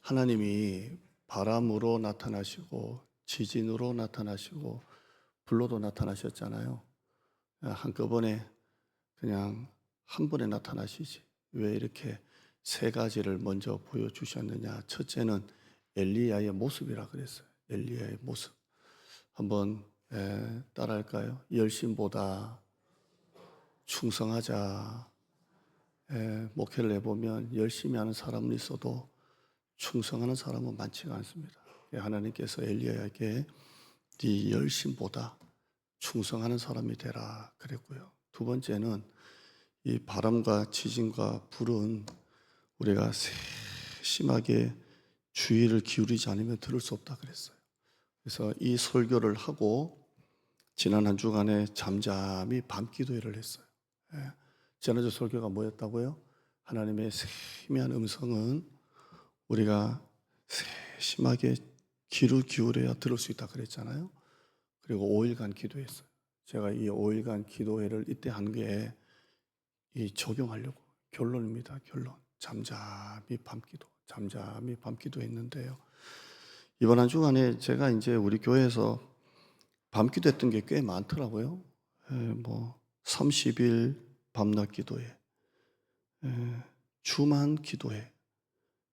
하나님이 바람으로 나타나시고 지진으로 나타나시고 불로도 나타나셨잖아요. 한꺼번에 그냥 한 번에 나타나시지. 왜 이렇게 세 가지를 먼저 보여주셨느냐. 첫째는 엘리야의 모습이라 그랬어요. 엘리야의 모습. 한번 따라할까요? 열심보다 충성하자. 목회를 해보면 열심히 하는 사람은 있어도 충성하는 사람은 많지가 않습니다. 하나님께서 엘리야에게 네 열심보다 충성하는 사람이 되라 그랬고요. 두 번째는 이 바람과 지진과 불은 우리가 세심하게 주의를 기울이지 않으면 들을 수 없다 그랬어요. 그래서 이 설교를 하고 지난 한 주간에 잠잠히 밤기도회를 했어요. 지난주 설교가 뭐였다고요? 하나님의 세미한 음성은 우리가 세심하게 귀를 기울여야 들을 수 있다 그랬잖아요. 그리고 5일간 기도했어요. 제가 이 5일간 기도회를 이때 한 게 이 적용하려고 결론입니다. 결론. 잠잠히 밤기도, 잠잠히 밤기도 했는데요. 이번 한 주간에 제가 이제 우리 교회에서 밤기도 했던 게 꽤 많더라고요. 30일 밤낮 기도회, 주만 기도회,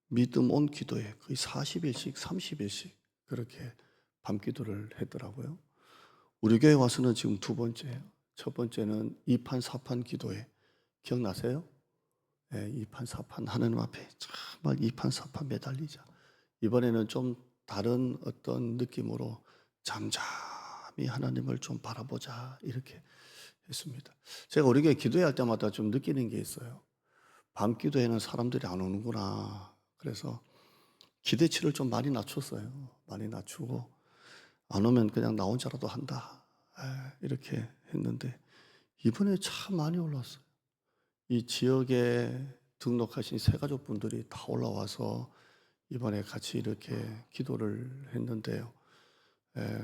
믿음 온 기도회, 거의 40일씩, 30일씩 그렇게 밤기도를 했더라고요. 우리 교회 와서는 지금 두 번째예요. 첫 번째는 2판 4판 기도회. 기억나세요? 2판 4판 하나님 앞에 정말 2판 4판 매달리자. 이번에는 좀 다른 어떤 느낌으로 잠잠히 하나님을 좀 바라보자 이렇게 했습니다. 제가 우리 교회 기도할 때마다 좀 느끼는 게 있어요. 밤 기도에는 사람들이 안 오는구나. 그래서 기대치를 좀 많이 낮췄어요. 많이 낮추고 안 오면 그냥 나 혼자라도 한다. 이렇게 했는데 이번에 참 많이 올랐어요. 이 지역에 등록하신 새가족분들이 다 올라와서 이번에 같이 이렇게 기도를 했는데요.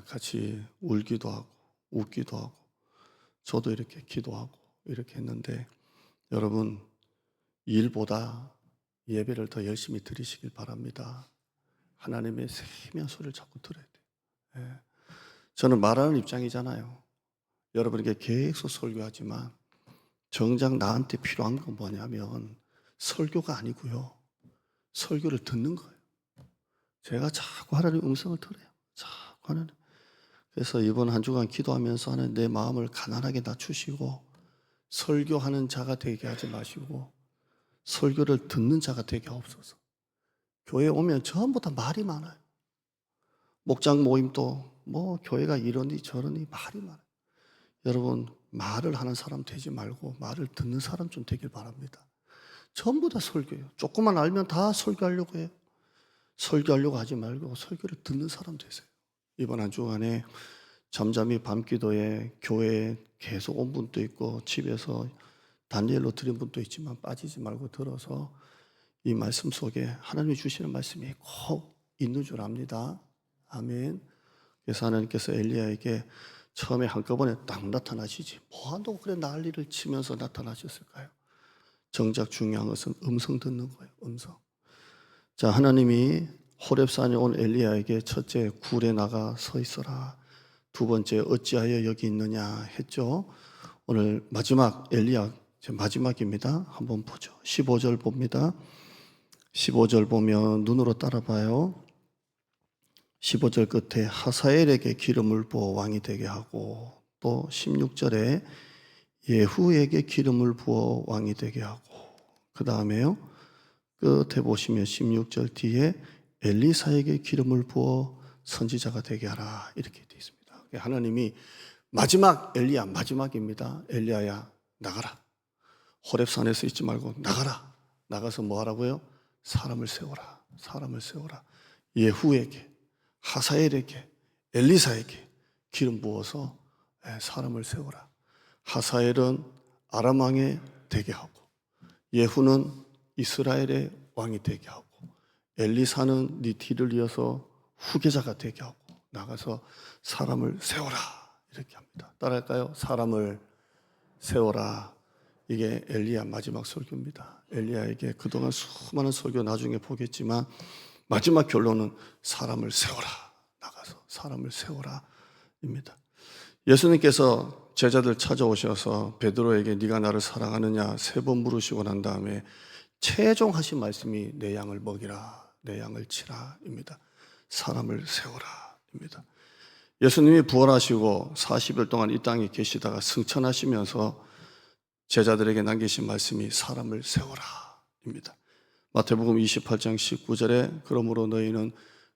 같이 울기도 하고 웃기도 하고 저도 이렇게 기도하고 이렇게 했는데 여러분 일보다 예배를 더 열심히 드리시길 바랍니다. 하나님의 세미한 소리를 자꾸 들어야 돼요. 저는 말하는 입장이잖아요. 여러분에게 계속 설교하지만 정작 나한테 필요한 건 뭐냐면 설교가 아니고요. 설교를 듣는 거예요. 제가 자꾸 하나님 음성을 들어요. 자꾸 하나님. 그래서 이번 한 주간 기도하면서 하는 내 마음을 가난하게 낮추시고 설교하는 자가 되게 하지 마시고 설교를 듣는 자가 되게 하옵소서. 교회 오면 전부 다 말이 많아요. 목장 모임도 교회가 이러니 저러니 말이 많아요. 여러분 말을 하는 사람 되지 말고 말을 듣는 사람 좀 되길 바랍니다. 전부 다 설교예요. 조금만 알면 다 설교하려고 해요. 설교하려고 하지 말고 설교를 듣는 사람 되세요. 이번 한 주간에 잠잠히 밤기도에 교회에 계속 온 분도 있고 집에서 다니엘로 드린 분도 있지만 빠지지 말고 들어서 이 말씀 속에 하나님이 주시는 말씀이 꼭 있는 줄 압니다. 아멘. 그래서 하나님께서 엘리야에게 처음에 한꺼번에 딱 나타나시지 뭐 한다고 그래 난리를 치면서 나타나셨을까요? 정작 중요한 것은 음성 듣는 거예요. 음성. 자, 하나님이 호렙산에 온 엘리야에게 첫째 굴에 나가 서 있어라. 두 번째 어찌하여 여기 있느냐 했죠. 오늘 마지막 엘리야 마지막입니다. 한번 보죠. 15절 봅니다. 15절 보면 눈으로 따라봐요. 15절 끝에 하사엘에게 기름을 부어 왕이 되게 하고 또 16절에 예후에게 기름을 부어 왕이 되게 하고 그 다음에요. 끝에 보시면 16절 뒤에 엘리사에게 기름을 부어 선지자가 되게 하라 이렇게 되어 있습니다. 하나님이 마지막 엘리야 마지막입니다. 엘리야야 나가라. 호렙산에서 있지 말고 나가라. 나가서 뭐 하라고요? 사람을 세워라. 사람을 세워라. 예후에게 하사엘에게 엘리사에게 기름 부어서 사람을 세워라. 하사엘은 아람 왕이 되게 하고 예후는 이스라엘의 왕이 되게 하고 엘리사는 네 뒤를 이어서 후계자가 되게 하고 나가서 사람을 세워라 이렇게 합니다. 따라할까요? 사람을 세워라. 이게 엘리야 마지막 설교입니다. 엘리야에게 그동안 수많은 설교 나중에 보겠지만 마지막 결론은 사람을 세워라. 나가서 사람을 세워라입니다. 예수님께서 제자들 찾아오셔서 베드로에게 네가 나를 사랑하느냐 3번 물으시고 난 다음에 최종 하신 말씀이 내 양을 먹이라, 내 양을 치라입니다. 사람을 세워라입니다. 예수님이 부활하시고 40일 동안 이 땅에 계시다가 승천하시면서 제자들에게 남기신 말씀이 사람을 세워라입니다. 마태복음 28장 19절에 그러므로 너희는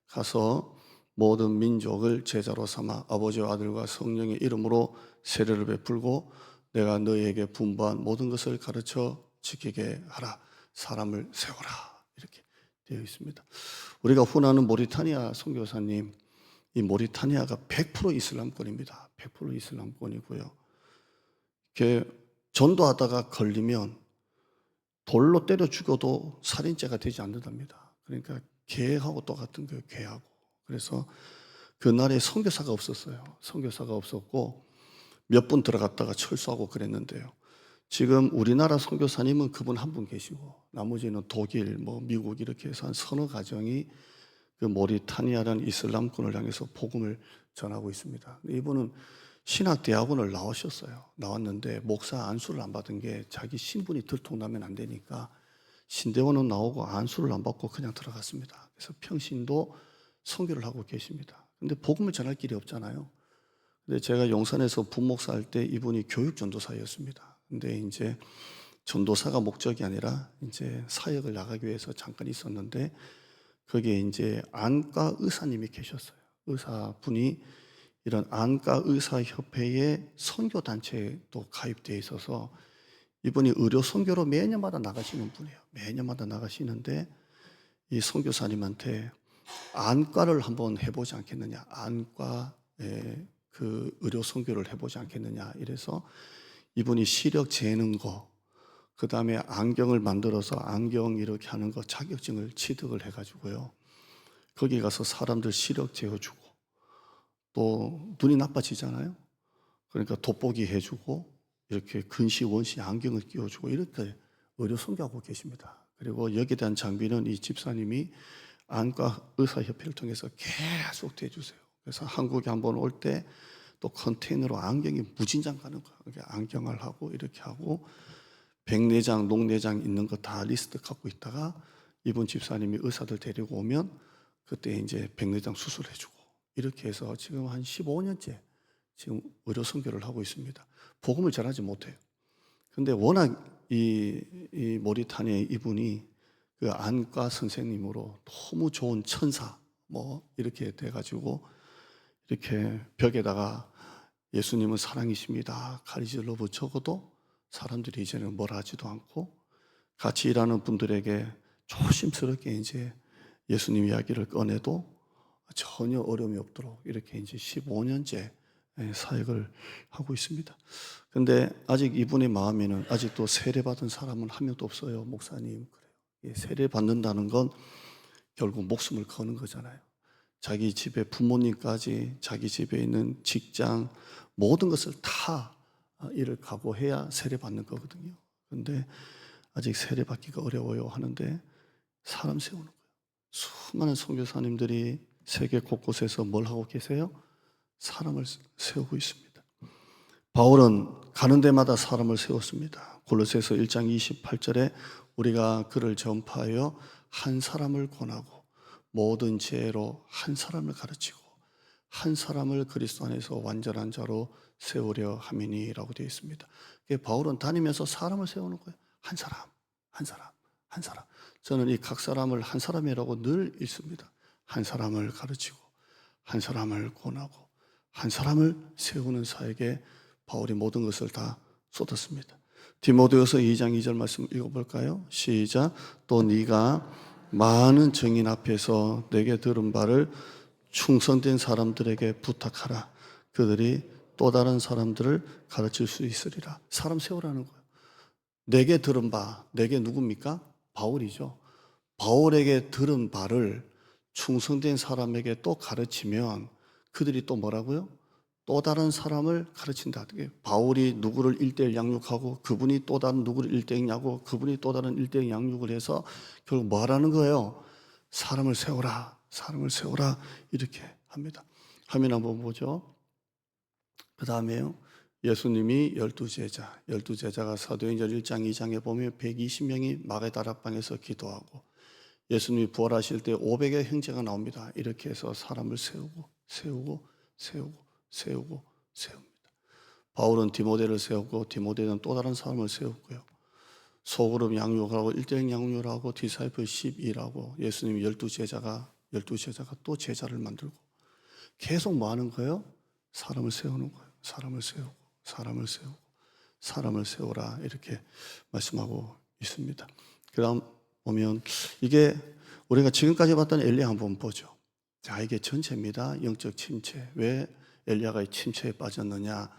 가서 모든 민족을 제자로 삼아 아버지와 아들과 성령의 이름으로 세례를 베풀고 내가 너희에게 분부한 모든 것을 가르쳐 지키게 하라. 사람을 세워라. 이렇게 되어 있습니다. 우리가 훈하는 모리타니아 선교사님, 이 모리타니아가 100% 이슬람권입니다. 100% 이슬람권이고요. 이렇게 전도하다가 걸리면 돌로 때려 죽여도 살인죄가 되지 않는답니다. 그러니까 개하고 똑같은 거예요. 개하고. 그래서 그날에 선교사가 없었어요. 선교사가 없었고 몇 분 들어갔다가 철수하고 그랬는데요. 지금 우리나라 선교사님은 그분 한 분 계시고 나머지는 독일, 미국 이렇게 해서 한 서너 가정이 그 모리타니아라는 이슬람권을 향해서 복음을 전하고 있습니다. 이분은 신학대학원을 나오셨어요. 나왔는데 목사 안수를 안 받은 게 자기 신분이 들통나면 안 되니까 신대원은 나오고 안수를 안 받고 그냥 들어갔습니다. 그래서 평신도 선교를 하고 계십니다. 근데 복음을 전할 길이 없잖아요. 근데 제가 용산에서 분목사 할 때 이분이 교육 전도사였습니다. 근데 이제 전도사가 목적이 아니라 이제 사역을 나가기 위해서 잠깐 있었는데 거기에 이제 안과 의사님이 계셨어요. 의사분이 이런 안과 의사협회의 선교단체에도 가입되어 있어서 이분이 의료 선교로 매년마다 나가시는 분이에요. 매년마다 나가시는데 이 선교사님한테 안과를 한번 해보지 않겠느냐. 안과의 그 의료 선교를 해보지 않겠느냐. 이래서 이분이 시력 재는 거, 그 다음에 안경을 만들어서 안경 이렇게 하는 거 자격증을 취득을 해가지고요. 거기 가서 사람들 시력 재어주고 또 눈이 나빠지잖아요. 그러니까 돋보기 해주고 이렇게 근시 원시 안경을 끼워주고 이렇게 의료 선교하고 계십니다. 그리고 여기에 대한 장비는 이 집사님이 안과 의사협회를 통해서 계속 대주세요. 그래서 한국에 한번 올 때 또 컨테이너로 안경이 무진장 가는 거예요. 그러니까 안경을 하고 이렇게 하고 백내장, 녹내장 있는 거 다 리스트 갖고 있다가 이분 집사님이 의사들 데리고 오면 그때 이제 백내장 수술해주고 이렇게 해서 지금 한 15년째 지금 의료 선교를 하고 있습니다. 복음을 전하지 못해요. 근데 워낙 이 모리타니아 이분이 그 안과 선생님으로 너무 좋은 천사 이렇게 돼가지고 이렇게 벽에다가 예수님은 사랑이십니다 가리질로 붙여도 사람들이 이제는 뭘 하지도 않고 같이 일하는 분들에게 조심스럽게 이제 예수님 이야기를 꺼내도 전혀 어려움이 없도록 이렇게 이제 15년째 사역을 하고 있습니다. 근데 아직 이분의 마음에는 아직도 세례받은 사람은 한 명도 없어요. 목사님, 그래요. 세례 받는다는 건 결국 목숨을 거는 거잖아요. 자기 집에 부모님까지 자기 집에 있는 직장 모든 것을 다 이를 각오해야 세례 받는 거거든요. 근데 아직 세례 받기가 어려워요 하는데 사람 세우는 거예요. 수많은 선교사님들이 세계 곳곳에서 뭘 하고 계세요? 사람을 세우고 있습니다. 바울은 가는 데마다 사람을 세웠습니다. 골로새서 1장 28절에 우리가 그를 전파하여 한 사람을 권하고 모든 지혜로 한 사람을 가르치고 한 사람을 그리스도 안에서 완전한 자로 세우려 함이니라고 되어 있습니다. 바울은 다니면서 사람을 세우는 거예요. 한 사람, 한 사람, 한 사람. 저는 이 각 사람을 한 사람이라고 늘 읽습니다. 한 사람을 가르치고 한 사람을 권하고 한 사람을 세우는 사에게 바울이 모든 것을 다 쏟았습니다. 디모데후서 2장 2절 말씀 읽어볼까요? 시작. 또 네가 많은 증인 앞에서 내게 들은 바를 충성된 사람들에게 부탁하라. 그들이 또 다른 사람들을 가르칠 수 있으리라. 사람 세우라는 거예요. 내게 들은 바, 내게 누굽니까? 바울이죠. 바울에게 들은 바를 충성된 사람에게 또 가르치면 그들이 또 뭐라고요? 또 다른 사람을 가르친다. 바울이 누구를 1대1 양육하고 그분이 또 다른 누구를 1대1 양육하고 그분이 또 다른 1대1 양육을 해서 결국 뭐 하라는 거예요? 사람을 세워라, 사람을 세워라 이렇게 합니다. 화면 한번 보죠. 그 다음에요. 예수님이 12제자가 사도행전 1장 2장에 보면 120명이 마게다락방에서 기도하고 예수님이 부활하실 때 500의 형제가 나옵니다. 이렇게 해서 사람을 세웁니다. 바울은 디모데를 세우고 디모데는 또 다른 사람을 세웠고요. 소그룹 양육하고 1대1 양육하고 디사이플 12라고 예수님이 12제자가 또 제자를 만들고 계속 뭐 하는 거예요? 사람을 세우는 거예요. 사람을 세우라 이렇게 말씀하고 있습니다. 그 다음 보면 이게 우리가 지금까지 봤던 엘리야 한번 보죠. 자, 이게 전체입니다. 영적 침체. 왜 엘리야가 침체에 빠졌느냐,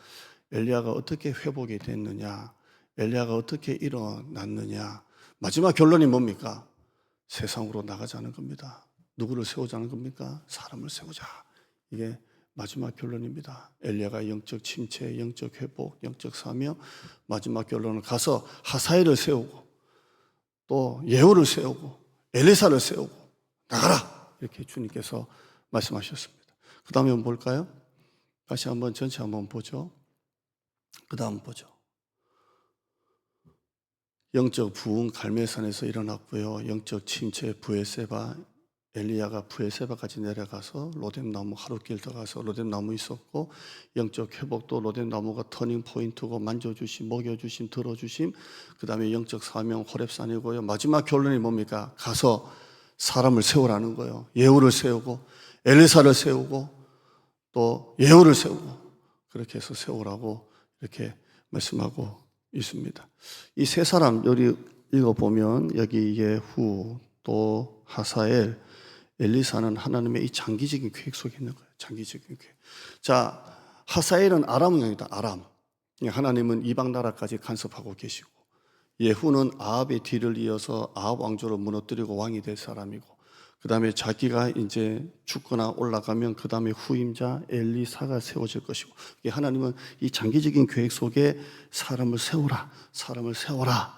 엘리야가 어떻게 회복이 됐느냐, 엘리야가 어떻게 일어났느냐. 마지막 결론이 뭡니까? 세상으로 나가자는 겁니다. 누구를 세우자는 겁니까? 사람을 세우자. 이게 마지막 결론입니다. 엘리야가 영적 침체, 영적 회복, 영적 사명, 마지막 결론은 가서 하사엘을 세우고 또 예후를 세우고 엘리사를 세우고 나가라 이렇게 주님께서 말씀하셨습니다. 그 다음에 볼까요? 다시 한번 전체 한번 보죠. 그 다음 보죠. 영적 부흥 갈멜산에서 일어났고요. 영적 침체 브에세바, 엘리야가 브에세바까지 내려가서 로뎀나무 하루길 들어가서 로뎀나무 있었고, 영적 회복도 로뎀나무가 터닝 포인트고 만져주심, 먹여주심, 들어주심, 그 다음에 영적 사명 호렙산이고요. 마지막 결론이 뭡니까? 가서 사람을 세우라는 거예요. 예후를 세우고 엘리사를 세우고 또 예후를 세우고 그렇게 해서 세우라고 이렇게 말씀하고 있습니다. 이 세 사람 여기 읽어보면 여기 예후 또 하사엘 엘리사는 하나님의 이 장기적인 계획 속에 있는 거예요. 장기적인 계획. 자, 하사엘은 아람 왕이다. 아람. 하나님은 이방 나라까지 간섭하고 계시고, 예후는 아합의 뒤를 이어서 아합 왕조를 무너뜨리고 왕이 될 사람이고, 그 다음에 자기가 이제 죽거나 올라가면 그 다음에 후임자 엘리사가 세워질 것이고, 하나님은 이 장기적인 계획 속에 사람을 세워라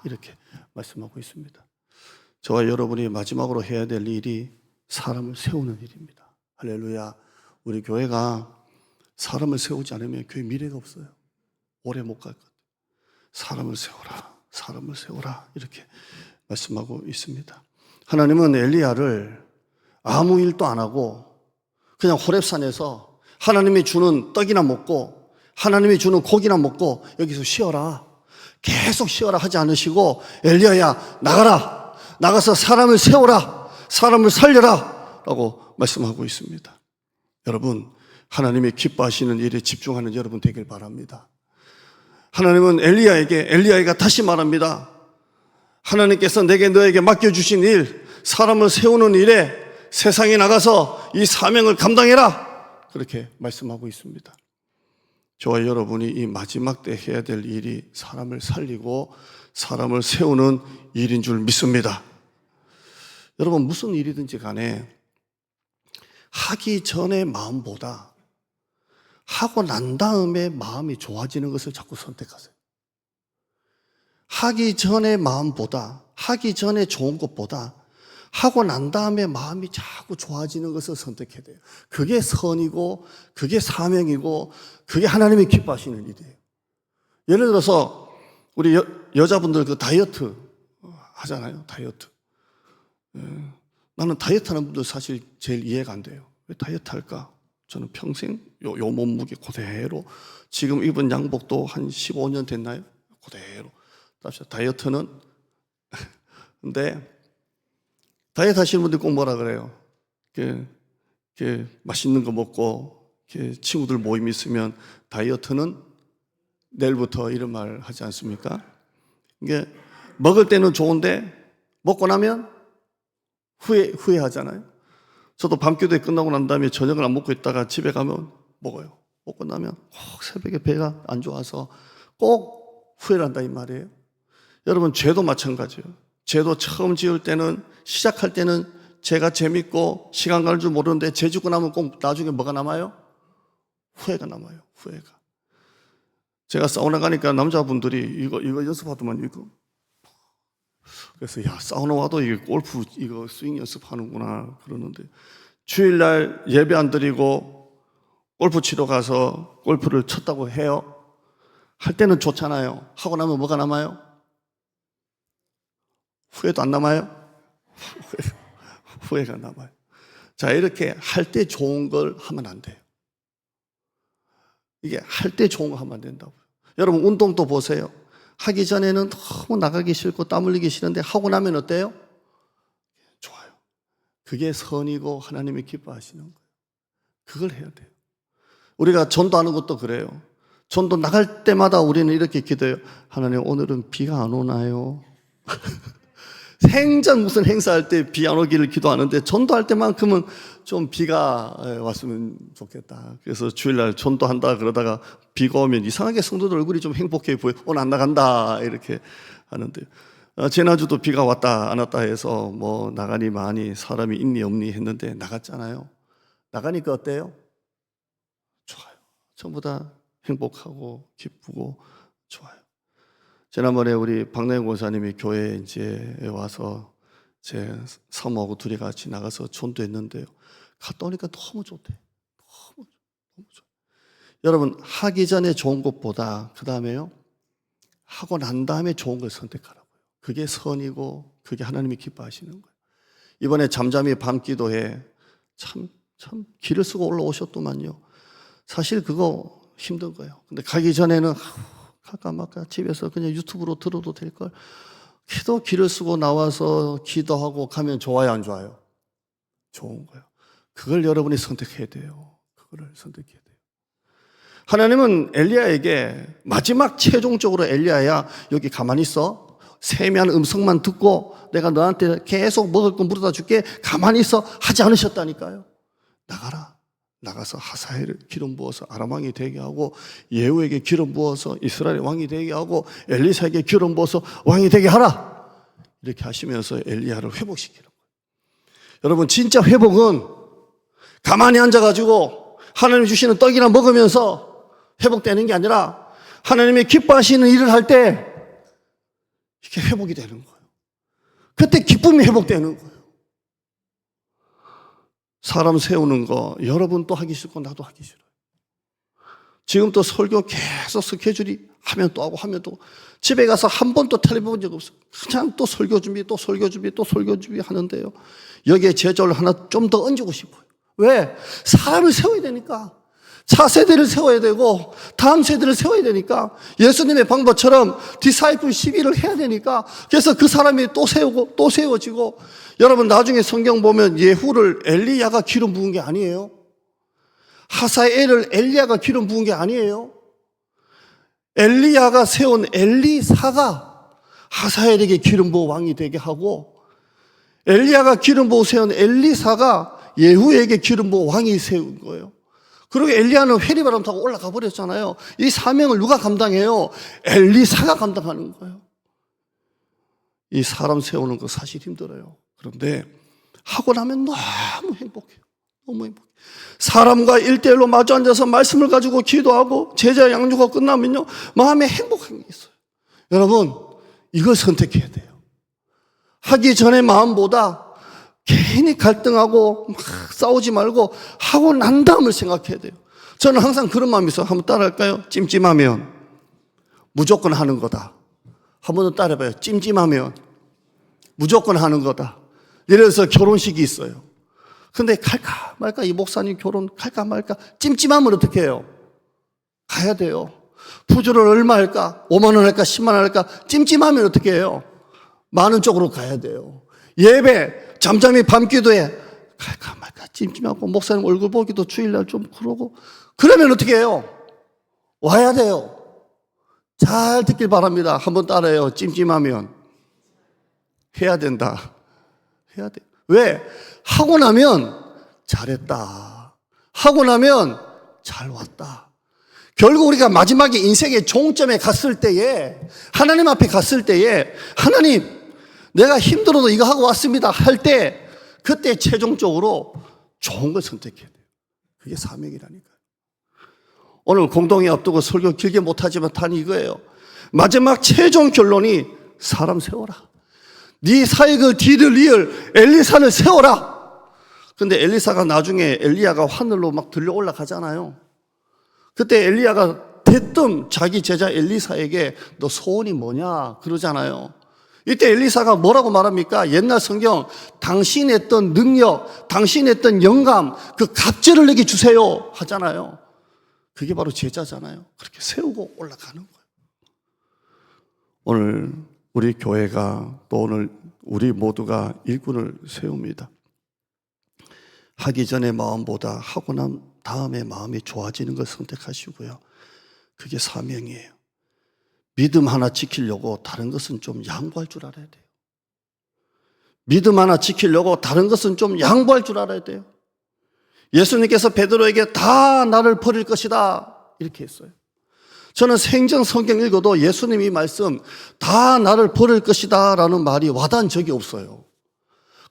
이렇게 말씀하고 있습니다. 저와 여러분이 마지막으로 해야 될 일이 사람을 세우는 일입니다. 할렐루야. 우리 교회가 사람을 세우지 않으면 교회 미래가 없어요. 오래 못 갈 것 같아요. 사람을 세우라 이렇게 말씀하고 있습니다. 하나님은 엘리야를 아무 일도 안 하고 그냥 호렙산에서 하나님이 주는 떡이나 먹고 하나님이 주는 고기나 먹고 여기서 쉬어라, 계속 쉬어라 하지 않으시고, 엘리야야 나가라, 나가서 사람을 세워라, 사람을 살려라 라고 말씀하고 있습니다. 여러분, 하나님이 기뻐하시는 일에 집중하는 여러분 되길 바랍니다. 하나님은 엘리야가 다시 말합니다. 하나님께서 너에게 맡겨주신 일, 사람을 세우는 일에 세상에 나가서 이 사명을 감당해라 그렇게 말씀하고 있습니다. 저와 여러분이 이 마지막 때 해야 될 일이 사람을 살리고 사람을 세우는 일인 줄 믿습니다. 여러분, 무슨 일이든지 간에 하기 전의 마음보다 하고 난 다음에 마음이 좋아지는 것을 자꾸 선택하세요. 하기 전의 마음보다, 하기 전에 좋은 것보다 하고 난 다음에 마음이 자꾸 좋아지는 것을 선택해야 돼요. 그게 선이고 그게 사명이고 그게 하나님이 기뻐하시는 일이에요. 예를 들어서 우리 여자분들 그 다이어트 하잖아요. 다이어트. 나는 다이어트 하는 분들 사실 제일 이해가 안 돼요. 왜 다이어트 할까? 저는 평생 요 몸무게 그대로, 지금 입은 양복도 한 15년 됐나요? 그대로. 다이어트는 근데 다이어트 하시는 분들 꼭 뭐라 그래요? 맛있는 거 먹고 친구들 모임 있으면 다이어트는 내일부터 이런 말 하지 않습니까? 이게 먹을 때는 좋은데 먹고 나면 후회하잖아요. 저도 밤기도회 끝나고 난 다음에 저녁을 안 먹고 있다가 집에 가면 먹어요. 먹고 나면 꼭 새벽에 배가 안 좋아서 꼭 후회를 한다 이 말이에요. 여러분, 죄도 마찬가지예요. 죄도 처음 지을 때는, 시작할 때는 죄가 재밌고 시간 가는 줄 모르는데 죄 짓고 나면 꼭 나중에 뭐가 남아요? 후회가 남아요. 후회가. 제가 사우나 가니까 남자분들이 이거 연습하더만 이거 그래서 야, 사우나 와도 이게 골프 이거 스윙 연습하는구나 그러는데 주일날 예배 안 드리고 골프 치러 가서 골프를 쳤다고 해요. 할 때는 좋잖아요. 하고 나면 뭐가 남아요? 후회도 안 남아요? 후회가 남아요. 자, 이렇게 할 때 좋은 걸 하면 안 돼요. 이게 할 때 좋은 거 하면 안 된다고요. 여러분 운동도 보세요. 하기 전에는 너무 나가기 싫고 땀 흘리기 싫은데 하고 나면 어때요? 좋아요. 그게 선이고 하나님이 기뻐하시는 거예요. 그걸 해야 돼요. 우리가 전도하는 것도 그래요. 전도 나갈 때마다 우리는 이렇게 기도해요. 하나님 오늘은 비가 안 오나요? 생전 무슨 행사할 때 비 안 오기를 기도하는데 전도할 때만큼은 좀 비가 왔으면 좋겠다. 그래서 주일날 전도한다 그러다가 비가 오면 이상하게 성도들 얼굴이 좀 행복해 보여. 오늘 안 나간다 이렇게 하는데 지난주도 비가 왔다 안 왔다 해서 뭐 나가니 많이 사람이 있니 없니 했는데 나갔잖아요. 나가니까 어때요? 좋아요. 전부 다 행복하고 기쁘고 좋아요. 지난번에 우리 박나영 권사님이 교회에 이제 와서 제 사모하고 둘이 같이 나가서 전도했는데요. 갔다 오니까 너무 좋대. 너무 좋아. 여러분 하기 전에 좋은 것보다 그 다음에요. 하고 난 다음에 좋은 걸 선택하라고요. 그게 선이고 그게 하나님이 기뻐하시는 거예요. 이번에 잠잠히 밤기도에 참 길을 쓰고 올라오셨더만요. 사실 그거 힘든 거예요. 근데 가기 전에는 갈까 말까 집에서 그냥 유튜브로 들어도 될걸. 기도 길을 쓰고 나와서 기도하고 가면 좋아요 안 좋아요? 좋은 거예요. 그걸 여러분이 선택해야 돼요. 그거를 선택해야 돼요. 하나님은 엘리야에게 마지막 최종적으로 엘리야야 여기 가만히 있어. 세미한 음성만 듣고 내가 너한테 계속 먹을 거 물어다 줄게. 가만히 있어 하지 않으셨다니까요. 나가라. 나가서 하사엘을 기름 부어서 아람 왕이 되게 하고 예후에게 기름 부어서 이스라엘 왕이 되게 하고 엘리사에게 기름 부어서 왕이 되게 하라. 이렇게 하시면서 엘리야를 회복시키는 거예요. 여러분 진짜 회복은 가만히 앉아가지고 하나님 주시는 떡이나 먹으면서 회복되는 게 아니라 하나님이 기뻐하시는 일을 할 때 이게 회복이 되는 거예요. 그때 기쁨이 회복되는 거예요. 사람 세우는 거 여러분 또 하기 싫고 나도 하기 싫어요. 지금 또 설교 계속 스케줄이 하면 또 하고 하면 또 집에 가서 한 번도 텔레비전 본 적 없어요. 그냥 또 설교 준비 또 설교 준비 또 설교 준비 하는데요. 여기에 제자를 하나 좀 더 얹고 싶어요. 왜? 사람을 세워야 되니까. 차세대를 세워야 되고 다음 세대를 세워야 되니까 예수님의 방법처럼 디사이플 시비를 해야 되니까 그래서 그 사람이 또 세우고 또 세워지고 여러분 나중에 성경 보면 예후를 엘리야가 기름 부은 게 아니에요. 하사엘을 엘리야가 기름 부은 게 아니에요. 엘리야가 세운 엘리사가 하사엘에게 기름 부어 왕이 되게 하고 엘리야가 기름 부어 세운 엘리사가 예후에게 기름 부어 왕이 세운 거예요. 그리고 엘리야는 회리바람 타고 올라가 버렸잖아요. 이 사명을 누가 감당해요? 엘리사가 감당하는 거예요. 이 사람 세우는 거 사실 힘들어요. 그런데 하고 나면 너무 행복해요. 너무 행복해요. 사람과 1대1로 마주 앉아서 말씀을 가지고 기도하고 제자 양육가 끝나면요 마음에 행복한 게 있어요. 여러분 이걸 선택해야 돼요. 하기 전에 마음보다 괜히 갈등하고 막 싸우지 말고 하고 난 다음을 생각해야 돼요. 저는 항상 그런 마음이 있어요. 한번 따라할까요? 찜찜하면 무조건 하는 거다. 한 번 더 따라해봐요. 찜찜하면 무조건 하는 거다. 예를 들어서 결혼식이 있어요. 근데 갈까 말까 이 목사님 결혼 갈까 말까 찜찜하면 어떻게 해요? 가야 돼요. 부주를 얼마 할까? 5만 원 할까? 10만 원 할까? 찜찜하면 어떻게 해요? 많은 쪽으로 가야 돼요. 예배 잠잠히 밤기도에 갈까 말까 찜찜하고 목사님 얼굴 보기도 주일날 좀 그러고 그러면 어떻게 해요? 와야 돼요. 잘 듣길 바랍니다. 한번 따라해요. 찜찜하면 해야 된다. 해야 돼. 왜? 하고 나면 잘했다. 하고 나면 잘 왔다. 결국 우리가 마지막에 인생의 종점에 갔을 때에 하나님 앞에 갔을 때에 하나님 내가 힘들어도 이거 하고 왔습니다 할 때 그때 최종적으로 좋은 걸 선택해야 돼요. 그게 사명이라니까요. 오늘 공동회 앞두고 설교 길게 못하지만 단 이거예요. 마지막 최종 결론이 사람 세워라. 네 사역을 뒤를 이을 엘리사를 세워라. 근데 엘리사가 나중에 엘리야가 하늘로 막 들려 올라가잖아요. 그때 엘리야가 대뜸 자기 제자 엘리사에게 너 소원이 뭐냐 그러잖아요. 이때 엘리사가 뭐라고 말합니까? 옛날 성경 당신이 했던 능력, 당신이 했던 영감, 그 갑절을 내게 주세요 하잖아요. 그게 바로 제자잖아요. 그렇게 세우고 올라가는 거예요. 오늘 우리 교회가 또 오늘 우리 모두가 일꾼을 세웁니다. 하기 전에 마음보다 하고 난 다음에 마음이 좋아지는 걸 선택하시고요. 그게 사명이에요. 믿음 하나 지키려고 다른 것은 좀 양보할 줄 알아야 돼요. 믿음 하나 지키려고 다른 것은 좀 양보할 줄 알아야 돼요. 예수님께서 베드로에게 다 나를 버릴 것이다 이렇게 했어요. 저는 생전 성경 읽어도 예수님이 말씀 다 나를 버릴 것이다 라는 말이 와닿은 적이 없어요.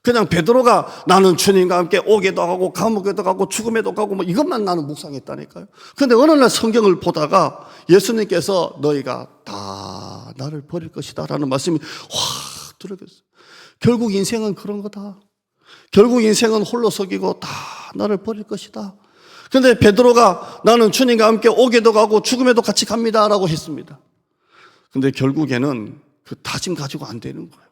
그냥 베드로가 나는 주님과 함께 오게도 가고 감옥에도 가고 죽음에도 가고 뭐 이것만 나는 묵상했다니까요. 그런데 어느 날 성경을 보다가 예수님께서 너희가 다 나를 버릴 것이다 라는 말씀이 확 들어갔어요. 결국 인생은 그런 거다. 결국 인생은 홀로 서기고 다 나를 버릴 것이다. 그런데 베드로가 나는 주님과 함께 오게도 가고 죽음에도 같이 갑니다 라고 했습니다. 그런데 결국에는 그 다짐 가지고 안 되는 거예요.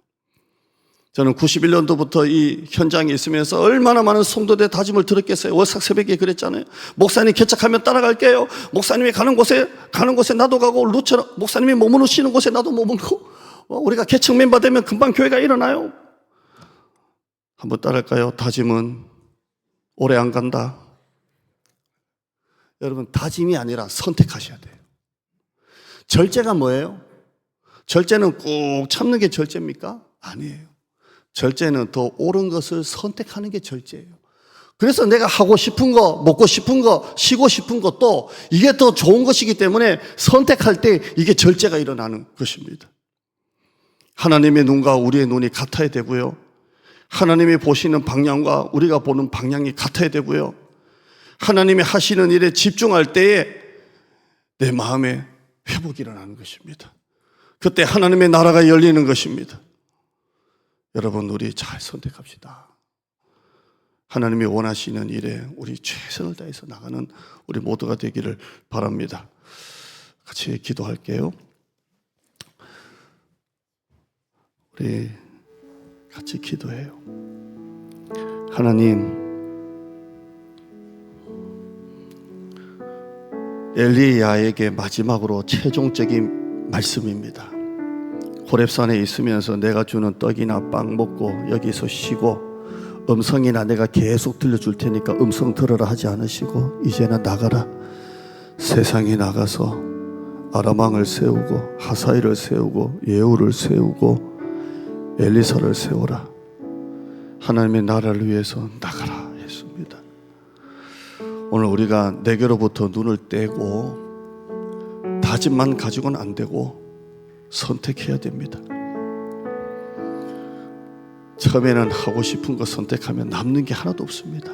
저는 91년도부터 이 현장에 있으면서 얼마나 많은 성도들의 다짐을 들었겠어요. 월삭 새벽에 그랬잖아요. 목사님 개척하면 따라갈게요. 목사님이 가는 곳에 나도 가고 루처럼 목사님이 머무르시는 곳에 나도 머물고 우리가 개척 멤버 되면 금방 교회가 일어나요. 한번 따라할까요? 다짐은 오래 안 간다. 여러분 다짐이 아니라 선택하셔야 돼요. 절제가 뭐예요? 절제는 꾹 참는 게 절제입니까? 아니에요. 절제는 더 옳은 것을 선택하는 게 절제예요. 그래서 내가 하고 싶은 거, 먹고 싶은 거, 쉬고 싶은 것도 이게 더 좋은 것이기 때문에 선택할 때 이게 절제가 일어나는 것입니다. 하나님의 눈과 우리의 눈이 같아야 되고요. 하나님이 보시는 방향과 우리가 보는 방향이 같아야 되고요. 하나님이 하시는 일에 집중할 때에 내 마음에 회복이 일어나는 것입니다. 그때 하나님의 나라가 열리는 것입니다. 여러분 우리 잘 선택합시다. 하나님이 원하시는 일에 우리 최선을 다해서 나가는 우리 모두가 되기를 바랍니다. 같이 기도할게요. 우리 같이 기도해요. 하나님, 엘리야에게 마지막으로 최종적인 말씀입니다. 호렙산에 있으면서 내가 주는 떡이나 빵 먹고 여기서 쉬고 음성이나 내가 계속 들려줄 테니까 음성 들으라 하지 않으시고 이제는 나가라. 세상에 나가서 아람왕을 세우고 하사일을 세우고 예후를 세우고 엘리사를 세워라. 하나님의 나라를 위해서 나가라 했습니다. 오늘 우리가 내게로부터 눈을 떼고 다짐만 가지고는 안 되고 선택해야 됩니다. 처음에는 하고 싶은 거 선택하면 남는 게 하나도 없습니다.